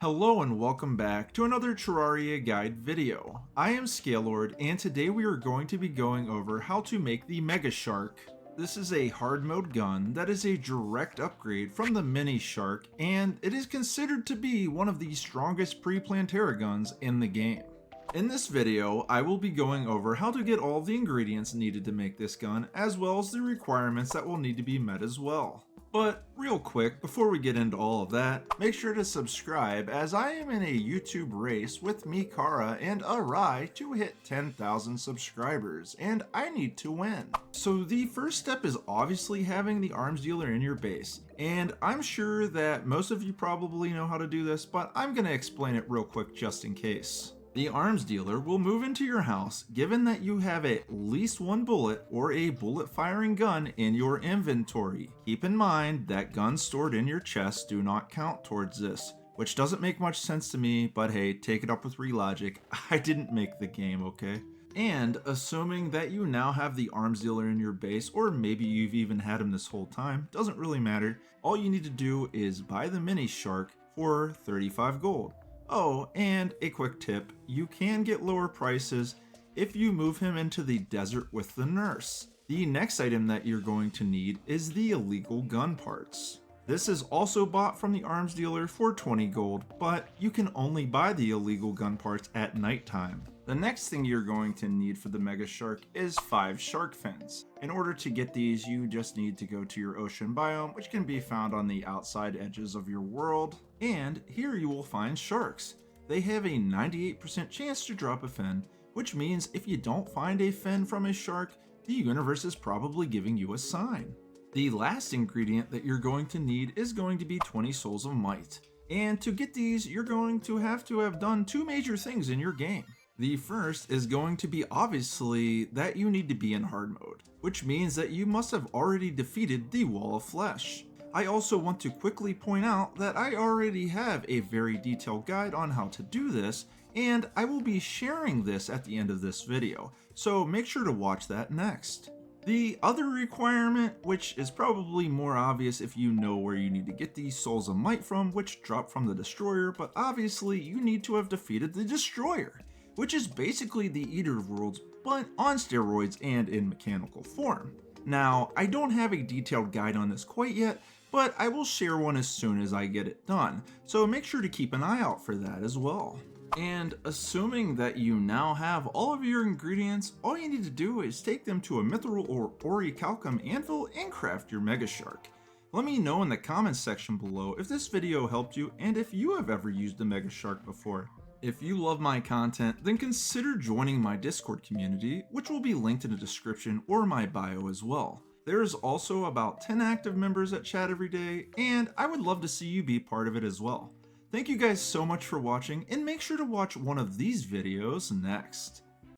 Hello and welcome back to another Terraria guide video. I am Scalelord and today we are going to be going over how to make the megashark. This is a hard mode gun that is a direct upgrade from the mini shark and it is considered to be one of the strongest pre-Plantera guns in the game. In this video, I will be going over how to get all the ingredients needed to make this gun as well as the requirements that will need to be met as well. But real quick, before we get into all of that, make sure to subscribe as I am in a YouTube race with me, Kara, and Arai to hit 10,000 subscribers, and I need to win. So the first step is obviously having the arms dealer in your base, and I'm sure that most of you probably know how to do this, but I'm going to explain it real quick just in case. The arms dealer will move into your house given that you have at least one bullet or a bullet firing gun in your inventory. Keep in mind that guns stored in your chest do not count towards this, which doesn't make much sense to me, but hey, take it up with Relogic. I didn't make the game, okay? And assuming that you now have the arms dealer in your base, or maybe you've even had him this whole time, doesn't really matter. All you need to do is buy the mini shark for 35 gold. Oh, and a quick tip, you can get lower prices if you move him into the desert with the nurse. The next item that you're going to need is the illegal gun parts. This is also bought from the arms dealer for 20 gold, but you can only buy the illegal gun parts at nighttime. The next thing you're going to need for the Mega Shark is 5 shark fins. In order to get these, you just need to go to your ocean biome, which can be found on the outside edges of your world. And here you will find sharks. They have a 98% chance to drop a fin, which means if you don't find a fin from a shark, the universe is probably giving you a sign. The last ingredient that you're going to need is going to be 20 souls of might. And to get these, you're going to have done 2 major things in your game. The first is going to be obviously that you need to be in hard mode, which means that you must have already defeated the Wall of Flesh. I also want to quickly point out that I already have a very detailed guide on how to do this, and I will be sharing this at the end of this video, so make sure to watch that next. The other requirement, which is probably more obvious if you know where you need to get these Souls of Might from, which drop from the Destroyer, but obviously you need to have defeated the Destroyer, which is basically the Eater of Worlds, but on steroids and in mechanical form. Now, I don't have a detailed guide on this quite yet, but I will share one as soon as I get it done, so make sure to keep an eye out for that as well. And assuming that you now have all of your ingredients, all you need to do is take them to a mithril or orichalcum anvil and craft your Mega Shark. Let me know in the comments section below if this video helped you and if you have ever used a Mega Shark before. If you love my content, then consider joining my Discord community, which will be linked in the description or my bio as well. There is also about 10 active members that chat every day, and I would love to see you be part of it as well. Thank you guys so much for watching, and make sure to watch one of these videos next.